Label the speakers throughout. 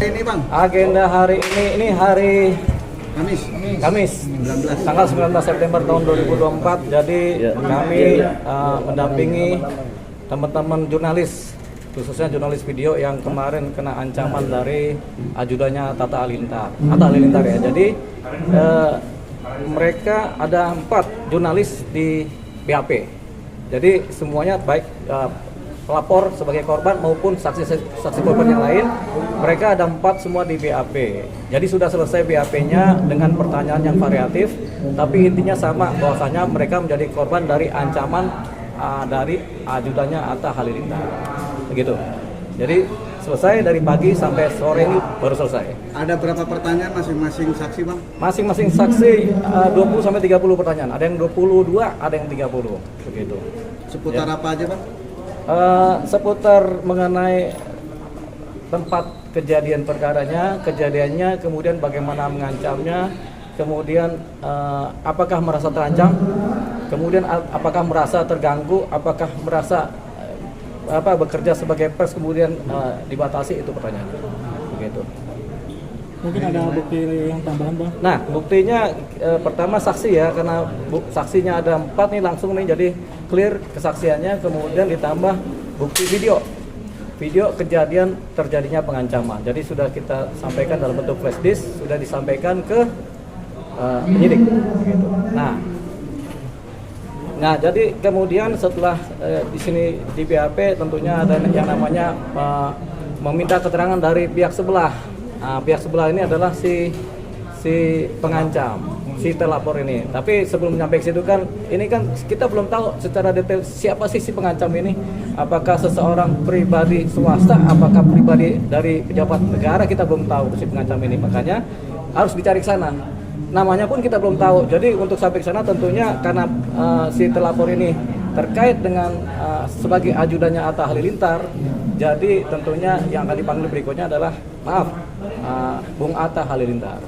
Speaker 1: Ini Bang,
Speaker 2: Agenda hari ini hari
Speaker 1: Kamis
Speaker 2: 19. Tanggal 19 September tahun 2024. Jadi kami mendampingi teman-teman jurnalis, khususnya jurnalis video yang kemarin kena ancaman dari ajudannya Atta Halilintar ya. Jadi mereka ada 4 jurnalis di BAP. Jadi semuanya baik pelapor sebagai korban maupun saksi korban yang lain, mereka ada 4 semua di BAP. Jadi sudah selesai BAP-nya dengan pertanyaan yang variatif, tapi intinya sama, bahwasanya mereka menjadi korban dari ancaman dari ajudannya Atta Halilintar. Begitu. Jadi selesai dari pagi sampai sore ini baru selesai.
Speaker 1: Ada berapa pertanyaan masing-masing saksi Bang?
Speaker 2: Masing-masing saksi 20 sampai 30 pertanyaan. Ada yang 22, ada yang 30. Begitu.
Speaker 1: Seputar apa aja Bang?
Speaker 2: Seputar mengenai tempat kejadian perkaranya, kejadiannya, kemudian bagaimana mengancamnya, kemudian apakah merasa terancam, kemudian apakah merasa terganggu, apakah merasa bekerja sebagai pers kemudian dibatasi, itu pertanyaannya. Begitu.
Speaker 3: Mungkin ada bukti yang tambahan Bang?
Speaker 2: Nah, buktinya pertama saksi ya, karena saksinya ada 4 nih langsung nih, jadi clear kesaksiannya, kemudian ditambah bukti video kejadian terjadinya pengancaman. Jadi sudah kita sampaikan dalam bentuk flash disk, sudah disampaikan ke penyidik. Gitu. Nah, jadi kemudian setelah di sini di BAP tentunya ada yang namanya meminta keterangan dari pihak sebelah. Pihak sebelah ini adalah si pengancam, si terlapor ini. Tapi sebelum sampai ke situ kan, ini kan kita belum tahu secara detail siapa sih si pengancam ini. Apakah seseorang pribadi swasta, apakah pribadi dari pejabat negara, kita belum tahu si pengancam ini. Makanya harus dicari ke sana. Namanya pun kita belum tahu. Jadi untuk sampai ke sana tentunya karena si terlapor ini terkait dengan sebagai ajudannya Atta Halilintar, jadi tentunya yang akan dipanggil berikutnya adalah Bung Atta Halilintar.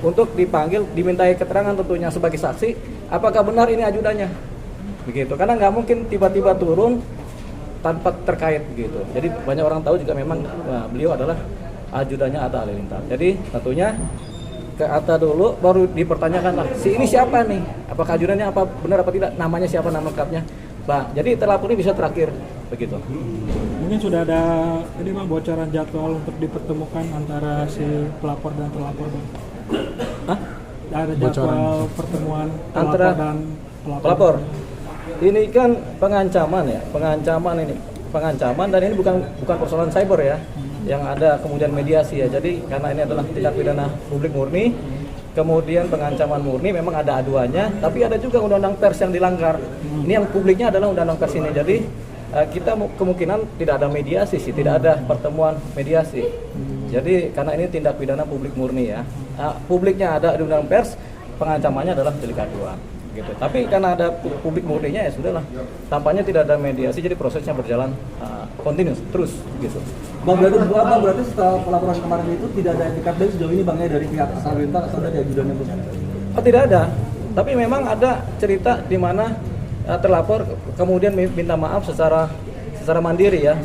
Speaker 2: Untuk dipanggil, dimintai keterangan tentunya sebagai saksi, apakah benar ini ajudannya, begitu. Karena nggak mungkin tiba-tiba turun tanpa terkait, begitu. Jadi banyak orang tahu juga memang beliau adalah ajudannya Atta Halilintar. Jadi tentunya ke Atta dulu, baru dipertanyakan lah, si ini siapa nih? Apakah ajudannya, apa benar apa tidak? Namanya siapa, nama lengkapnya? Jadi terlapor ini bisa terakhir, begitu.
Speaker 3: Mungkin sudah ada ini Bang, bocoran jadwal untuk dipertemukan antara si pelapor dan terlapor Bang? Ada jadwal pertemuan
Speaker 2: antara
Speaker 3: dan
Speaker 2: pelapor. Ini kan pengancaman ya, pengancaman dan ini bukan persoalan cyber ya, yang ada kemudian mediasi ya. Jadi karena ini adalah tindak pidana publik murni, kemudian pengancaman murni, memang ada aduannya, tapi ada juga undang-undang pers yang dilanggar. Ini yang publiknya adalah undang-undang pers ini. Jadi kita kemungkinan tidak ada mediasi sih, tidak ada pertemuan mediasi. Jadi karena ini tindak pidana publik murni ya, publiknya ada di undang-undang pers, pengancamannya adalah delik aduan. Gitu. Tapi karena ada publik murninya ya sudahlah, tampaknya tidak ada mediasi, jadi prosesnya berjalan continuous terus gitu.
Speaker 4: Bang berarti setelah pelaporan kemarin itu tidak ada etikat baik sejauh ini Bang ya dari pihak Halilintar atau dari ajudannya Bang?
Speaker 2: Tidak ada, tapi memang ada cerita di mana terlapor kemudian minta maaf secara mandiri ya,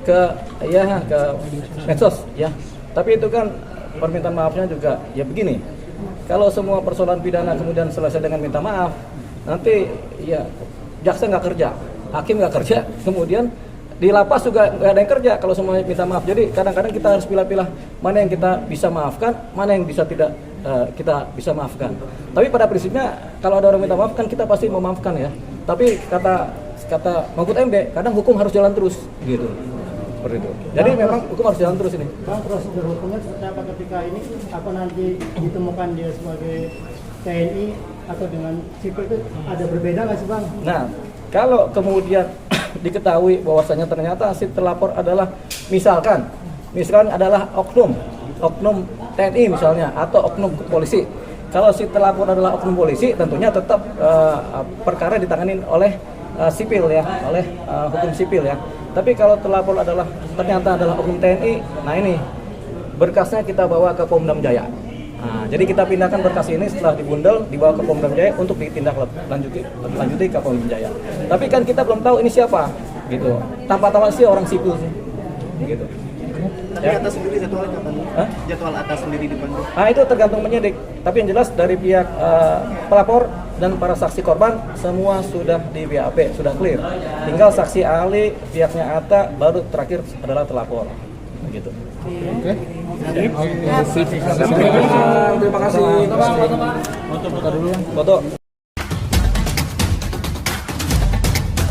Speaker 2: ke medsos ya. Tapi itu kan permintaan maafnya juga ya begini. Kalau semua persoalan pidana kemudian selesai dengan minta maaf, nanti ya jaksa nggak kerja, hakim nggak kerja, kemudian di lapas juga nggak ada yang kerja kalau semuanya minta maaf. Jadi kadang-kadang kita harus pilih-pilih mana yang kita bisa maafkan, mana yang tidak kita bisa maafkan. Tapi pada prinsipnya kalau ada orang minta maaf kan kita pasti memaafkan ya. Tapi kata Mahfud MD, kadang hukum harus jalan terus gitu. Seperti itu. Jadi memang hukum harus jalan terus ini.
Speaker 5: Bang, prosedur hukumnya seperti apa ketika ini? Apa nanti ditemukan dia sebagai TNI atau dengan sipil itu ada berbeda nggak sih Bang?
Speaker 2: Nah, kalau kemudian diketahui bahwasanya ternyata si terlapor adalah misalkan adalah oknum TNI misalnya atau oknum polisi. Kalau si terlapor adalah oknum polisi, tentunya tetap perkara ditangani oleh sipil ya, oleh hukum sipil ya. Tapi kalau terlapor ternyata adalah oknum TNI, nah ini berkasnya kita bawa ke Polda Jaya. Nah, jadi kita pindahkan berkas ini setelah dibundel dibawa ke Polda Jaya untuk lanjuti ke Polda Jaya. Tapi kan kita belum tahu ini siapa, gitu. Tanpa tahu sih orang sipil sih, gitu.
Speaker 6: Tapi atas sendiri jadwalnya kapan?
Speaker 2: Hah?
Speaker 6: Jadwal atas sendiri dipanggil.
Speaker 2: Itu tergantung penyidik. Tapi yang jelas dari pihak pelapor dan para saksi korban semua sudah di BAP, sudah clear. Tinggal saksi ahli pihaknya Atta, baru terakhir adalah terlapor. Begitu.
Speaker 4: Terima kasih.
Speaker 2: Foto.